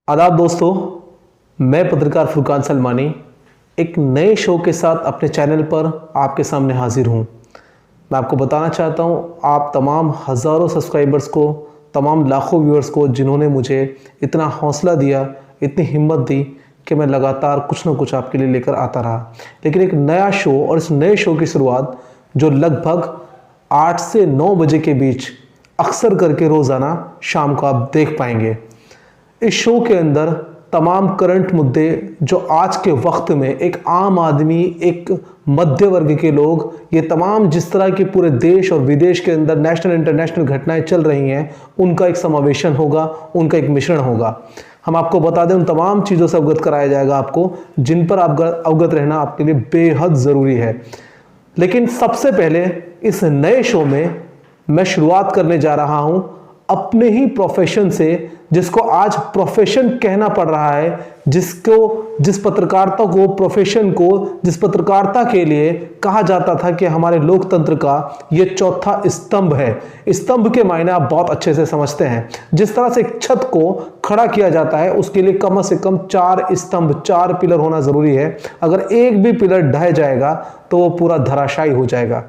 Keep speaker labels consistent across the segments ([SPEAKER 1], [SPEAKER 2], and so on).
[SPEAKER 1] आदाब दोस्तों, मैं पत्रकार फुरकान सलमानी एक नए शो के साथ अपने चैनल पर आपके सामने हाजिर हूं। मैं आपको बताना चाहता हूं, आप तमाम हज़ारों सब्सक्राइबर्स को, तमाम लाखों व्यूअर्स को जिन्होंने मुझे इतना हौसला दिया, इतनी हिम्मत दी कि मैं लगातार कुछ ना कुछ आपके लिए लेकर आता रहा। लेकिन एक नया शो, और इस नए शो की शुरुआत जो लगभग 8 से 9 बजे के बीच अक्सर करके रोज़ाना शाम को आप देख पाएंगे। इस शो के अंदर तमाम करंट मुद्दे जो आज के वक्त में एक आम आदमी, एक मध्य वर्ग के लोग, ये तमाम जिस तरह के पूरे देश और विदेश के अंदर नेशनल इंटरनेशनल घटनाएं चल रही हैं, उनका एक समावेशन होगा, उनका एक मिश्रण होगा। हम आपको बता दें, उन तमाम चीज़ों से अवगत कराया जाएगा आपको, जिन पर आप अवगत रहना आपके लिए बेहद ज़रूरी है। लेकिन सबसे पहले इस नए शो में मैं शुरुआत करने जा रहा हूं अपने ही प्रोफेशन से, जिसको आज प्रोफेशन कहना पड़ रहा है, जिस पत्रकारिता को, प्रोफेशन को, जिस पत्रकारिता के लिए कहा जाता था कि हमारे लोकतंत्र का ये चौथा स्तंभ है। स्तंभ के मायने आप बहुत अच्छे से समझते हैं। जिस तरह से एक छत को खड़ा किया जाता है, उसके लिए कम से कम 4 स्तंभ, 4 पिलर होना जरूरी है। अगर एक भी पिलर ढह जाएगा तो वो पूरा धराशायी हो जाएगा।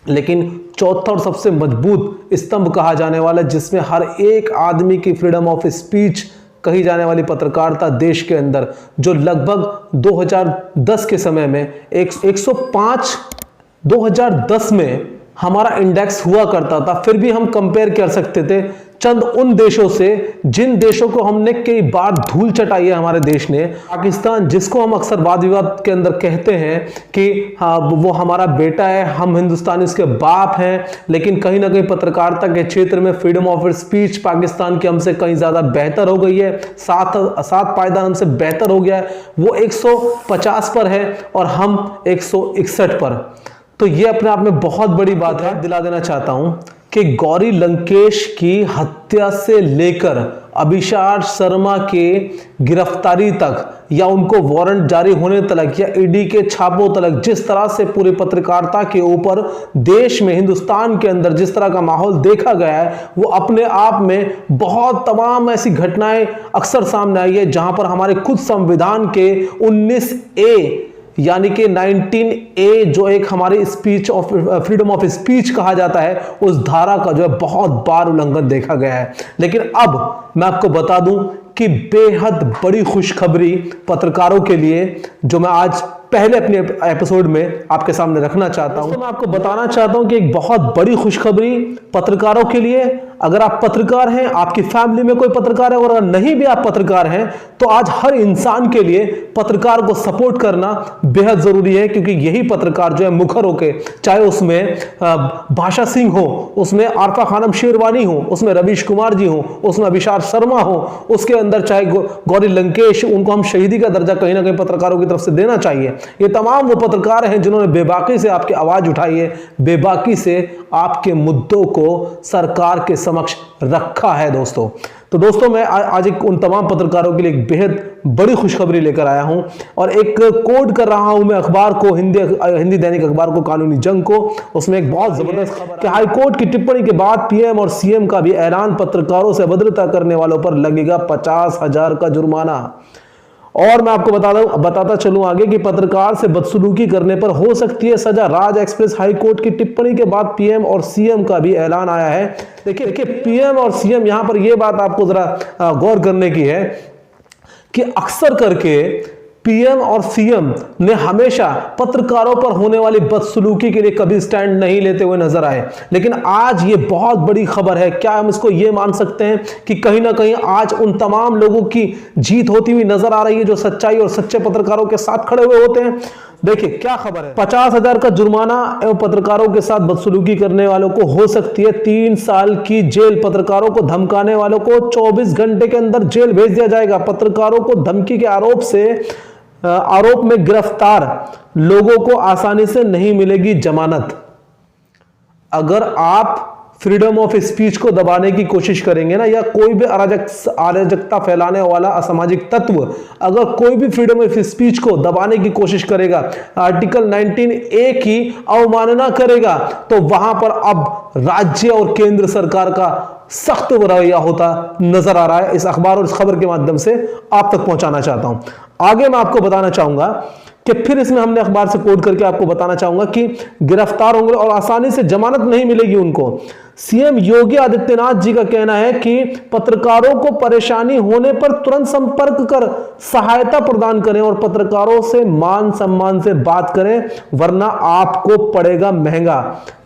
[SPEAKER 1] लेकिन चौथा और सबसे मजबूत स्तंभ कहा जाने वाला, जिसमें हर एक आदमी की फ्रीडम ऑफ स्पीच कही जाने वाली पत्रकारिता देश के अंदर, जो लगभग 2010 के समय में 105 2010 में हमारा इंडेक्स हुआ करता था। फिर भी हम कंपेयर कर सकते थे चंद उन देशों से जिन देशों को हमने कई बार धूल चटाई है हमारे देश ने। पाकिस्तान, जिसको हम अक्सर वाद विवाद के अंदर कहते हैं कि हाँ वो हमारा बेटा है, हम हिंदुस्तानी उसके बाप हैं, लेकिन कहीं ना कहीं पत्रकारिता के क्षेत्र में फ्रीडम ऑफ स्पीच पाकिस्तान की हमसे कहीं ज्यादा बेहतर हो गई है। सात पायदान हमसे बेहतर हो गया है। वो 150 पर है और हम 161 पर। तो ये अपने आप में बहुत बड़ी बात है। दिला देना चाहता हूं कि गौरी लंकेश की हत्या से लेकर अभिषार शर्मा के गिरफ्तारी तक, या उनको वारंट जारी होने तक, या ईडी के छापों तक, जिस तरह से पूरी पत्रकारिता के ऊपर देश में, हिंदुस्तान के अंदर जिस तरह का माहौल देखा गया है, वो अपने आप में बहुत तमाम ऐसी घटनाएं अक्सर सामने आई है जहां पर हमारे खुद संविधान के 19A यानी कि 19A जो एक हमारी speech of freedom of speech कहा जाता है, उस धारा का जो है बहुत बार उल्लंघन देखा गया है। लेकिन अब मैं आपको बता दूं कि बेहद बड़ी खुशखबरी पत्रकारों के लिए, जो मैं आज पहले अपने एपिसोड में आपके सामने रखना चाहता हूं। तो मैं आपको बताना चाहता हूं कि एक बहुत बड़ी खुशखबरी पत्रकारों के लिए। अगर आप पत्रकार हैं, आपकी फैमिली में कोई पत्रकार है, और अगर नहीं भी आप पत्रकार हैं, तो आज हर इंसान के लिए पत्रकार को सपोर्ट करना बेहद जरूरी है। क्योंकि यही पत्रकार जो है मुखर होके, चाहे उसमें भाषा सिंह हो, उसमें आरफा खानम शेरवानी हो, उसमें रवीश कुमार जी हो, उसमें अभिषार शर्मा हो, उसके अंदर चाहे गौरी लंकेश, उनको हम शहीदी का दर्जा कहीं ना कहीं पत्रकारों की तरफ से देना चाहिए। ये तमाम वो पत्रकार हैं जिन्होंने बेबाकी से आपकी आवाज उठाई है, बेबाकी से आपके मुद्दों को सरकार के समक्ष रखा है दोस्तों। तो दोस्तों, मैं आज उन तमाम पत्रकारों के लिए एक बेहद बड़ी खुशखबरी लेकर आया हूं, और एक कोड कर रहा हूं मैं अखबार को, हिंदी दैनिक अखबार को, कानूनी जंग को। उसमें एक बहुत जबरदस्त खबर कि हाईकोर्ट की टिप्पणी के बाद पीएम और सीएम का भी ऐलान, पत्रकारों से अभद्रता करने वालों पर लगेगा 50,000 का जुर्माना। और मैं आपको बताता चलूं आगे कि पत्रकार से बदसलूकी करने पर हो सकती है सजा। राज एक्सप्रेस, हाईकोर्ट की टिप्पणी के बाद पीएम और सीएम का भी ऐलान आया है। देखिए पीएम और सीएम, यहां पर यह बात आपको जरा गौर करने की है कि अक्सर करके पीएम और सीएम ने हमेशा पत्रकारों पर होने वाली बदसलूकी के लिए कभी स्टैंड नहीं लेते हुए नजर आए। लेकिन आज ये बहुत बड़ी खबर है। क्या हम इसको ये मान सकते हैं कि कहीं ना कहीं आज उन तमाम लोगों की जीत होती हुई नजर आ रही है जो सच्चाई और सच्चे पत्रकारों के साथ खड़े हुए होते हैं? देखिए क्या खबर है। 50,000 का जुर्माना एवं पत्रकारों के साथ बदसलूकी करने वालों को हो सकती है 3 साल की जेल। पत्रकारों को धमकाने वालों को 24 घंटे के अंदर जेल भेज दिया जाएगा। पत्रकारों को धमकी के आरोप में गिरफ्तार लोगों को आसानी से नहीं मिलेगी जमानत। अगर आप फ्रीडम ऑफ स्पीच को दबाने की कोशिश करेंगे ना, या कोई भी अराजकता फैलाने वाला असामाजिक तत्व अगर कोई भी फ्रीडम ऑफ स्पीच को दबाने की कोशिश करेगा, आर्टिकल 19A की अवमानना करेगा, तो वहां पर अब राज्य और केंद्र सरकार का सख्त रवैया होता नजर आ रहा है। इस अखबार और इस खबर के माध्यम से आप तक पहुंचाना चाहता हूं। आगे मैं आपको बताना चाहूंगा कि फिर इसमें हमने अखबार से कोट करके आपको बताना चाहूंगा कि गिरफ्तार होंगे और आसानी से जमानत नहीं मिलेगी उनको। सीएम योगी आदित्यनाथ जी का कहना है कि पत्रकारों को परेशानी होने पर तुरंत संपर्क कर सहायता प्रदान करें और पत्रकारों से मान सम्मान से बात करें, वरना आपको पड़ेगा महंगा।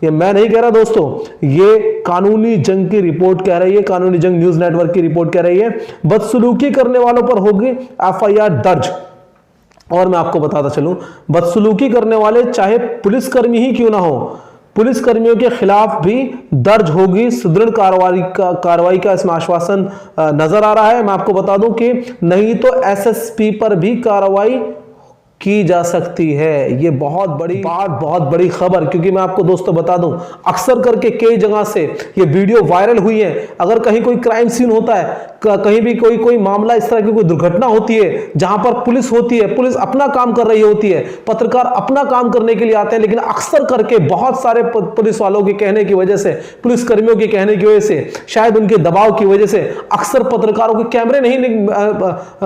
[SPEAKER 1] ये मैं नहीं कह रहा दोस्तों, ये कानूनी जंग की रिपोर्ट कह रही है, कानूनी जंग न्यूज नेटवर्क की रिपोर्ट कह रही है। बदसलूकी करने वालों पर होगी FIR दर्ज। और मैं आपको बताता चलूं, बदसलूकी करने वाले चाहे पुलिसकर्मी ही क्यों ना हो, पुलिसकर्मियों के खिलाफ भी दर्ज होगी सुदृढ़ कार्रवाई का इसमें आश्वासन नजर आ रहा है। मैं आपको बता दूं कि नहीं तो SSP पर भी कार्रवाई की जा सकती है। ये बहुत बड़ी बात, बहुत बड़ी खबर, क्योंकि मैं आपको दोस्तों बता दूं, अक्सर करके कई जगह से ये वीडियो वायरल हुई है। अगर कहीं कोई क्राइम सीन होता है, कहीं भी कोई मामला, इस तरह की कोई दुर्घटना होती है जहां पर पुलिस होती है, पुलिस अपना काम कर रही होती है, पत्रकार अपना काम करने के लिए आते हैं, लेकिन अक्सर करके बहुत सारे पुलिस वालों के कहने की वजह से, पुलिस कर्मियों के कहने की वजह से, शायद उनके दबाव की वजह से अक्सर पत्रकारों के कैमरे नहीं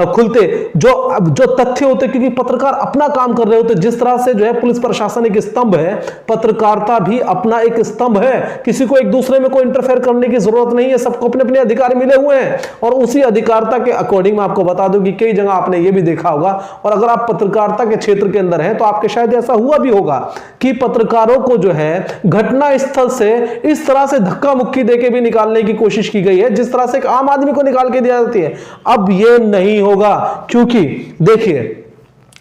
[SPEAKER 1] खुलते, जो तथ्य होते, क्योंकि पत्रकार अपना काम कर रहे होते। जिस तरह से जो है पुलिस प्रशासन एक स्तंभ है, पत्रकारिता भी अपना एक स्तंभ है। किसी को एक दूसरे में कोई इंटरफेयर करने की जरूरत नहीं है, सबको अपने अपने अधिकार मिले हुए हैं और उसी अधिकारिता के अकॉर्डिंग मैं आपको बता दूं कि कई जगह आपने ये भी देखा होगा, और अगर आप पत्रकारिता के क्षेत्र के अंदर हैं तो आपके शायद ऐसा हुआ भी होगा कि पत्रकारों को जो है घटना स्थल से इस तरह से धक्का मुक्की देके भी निकालने की कोशिश की गई है, जिस तरह से एक आम आदमी को निकाल के दिया जाती है। अब ये नहीं होगा, क्योंकि देखिए,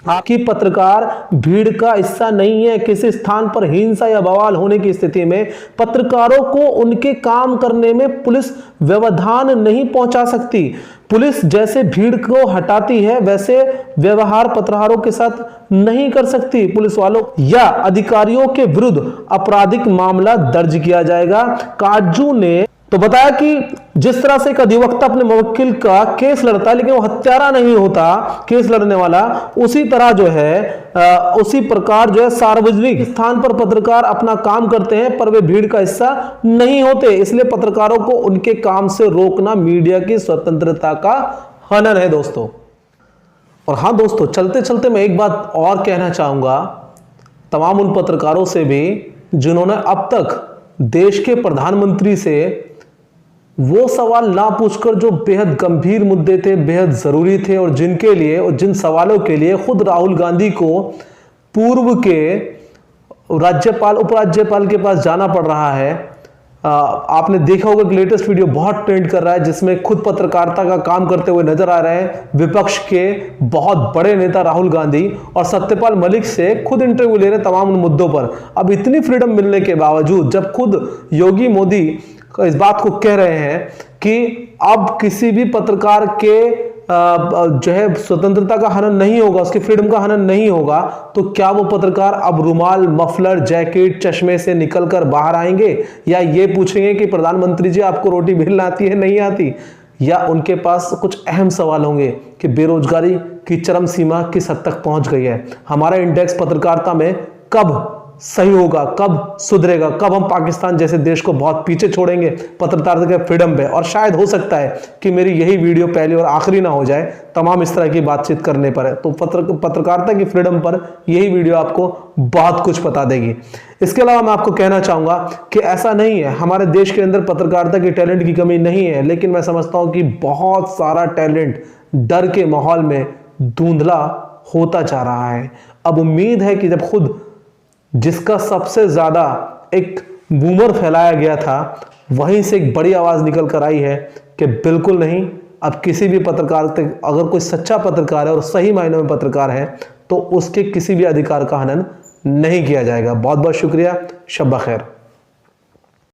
[SPEAKER 1] आपकी पत्रकार भीड़ का हिस्सा नहीं है। किसी स्थान पर हिंसा या बवाल होने की स्थिति में पत्रकारों को उनके काम करने में पुलिस व्यवधान नहीं पहुंचा सकती। पुलिस जैसे भीड़ को हटाती है, वैसे व्यवहार पत्रकारों के साथ नहीं कर सकती। पुलिस वालों या अधिकारियों के विरुद्ध आपराधिक मामला दर्ज किया जाएगा। काजू ने तो बताया कि जिस तरह से एक अधिवक्ता अपने मुवक्किल का केस लड़ता है, लेकिन वो हत्यारा नहीं होता केस लड़ने वाला, उसी तरह जो है उसी प्रकार जो है सार्वजनिक स्थान पर पत्रकार अपना काम करते हैं, पर वे भीड़ का हिस्सा नहीं होते। इसलिए पत्रकारों को उनके काम से रोकना मीडिया की स्वतंत्रता का हनन है दोस्तों। और हाँ दोस्तों, चलते चलते मैं एक बात और कहना चाहूंगा तमाम उन पत्रकारों से भी जिन्होंने अब तक देश के प्रधानमंत्री से वो सवाल ना पूछकर जो बेहद गंभीर मुद्दे थे, बेहद जरूरी थे, और जिनके लिए और जिन सवालों के लिए खुद राहुल गांधी को पूर्व के राज्यपाल, उपराज्यपाल के पास जाना पड़ रहा है। आपने देखा होगा कि लेटेस्ट वीडियो बहुत ट्रेंड कर रहा है, जिसमें खुद पत्रकारिता का काम करते हुए नजर आ रहे हैं विपक्ष के बहुत बड़े नेता राहुल गांधी, और सत्यपाल मलिक से खुद इंटरव्यू ले रहे हैं तमाम उन मुद्दों पर। अब इतनी फ्रीडम मिलने के बावजूद जब खुद योगी मोदी इस बात को कह रहे हैं कि अब किसी भी पत्रकार के जो है स्वतंत्रता का हनन नहीं होगा, उसकी फ्रीडम का हनन नहीं होगा, तो क्या वो पत्रकार अब रुमाल, मफलर, जैकेट, चश्मे से निकलकर बाहर आएंगे, या ये पूछेंगे कि प्रधानमंत्री जी आपको रोटी बेलना आती है, नहीं आती? या उनके पास कुछ अहम सवाल होंगे कि बेरोजगारी की चरम सीमा किस हद तक पहुंच गई है, हमारा इंडेक्स पत्रकारिता में कब सही होगा, कब सुधरेगा, कब हम पाकिस्तान जैसे देश को बहुत पीछे छोड़ेंगे पत्रकारिता के फ्रीडम पे। और शायद हो सकता है कि मेरी यही वीडियो पहली और आखिरी ना हो जाए तमाम इस तरह की बातचीत करने पर है, तो पत्रकारिता की फ्रीडम पर यही वीडियो आपको बहुत कुछ बता देगी। इसके अलावा मैं आपको कहना चाहूंगा कि ऐसा नहीं है, हमारे देश के अंदर पत्रकारिता की टैलेंट की कमी नहीं है, लेकिन मैं समझता हूं कि बहुत सारा टैलेंट डर के माहौल में धुंधला होता जा रहा है। अब उम्मीद है कि जब खुद जिसका सबसे ज्यादा एक बूमर फैलाया गया था, वहीं से एक बड़ी आवाज निकल कर आई है कि बिल्कुल नहीं, अब किसी भी पत्रकार, अगर कोई सच्चा पत्रकार है और सही मायनों में पत्रकार है, तो उसके किसी भी अधिकार का हनन नहीं किया जाएगा। बहुत बहुत शुक्रिया, शब ब खैर।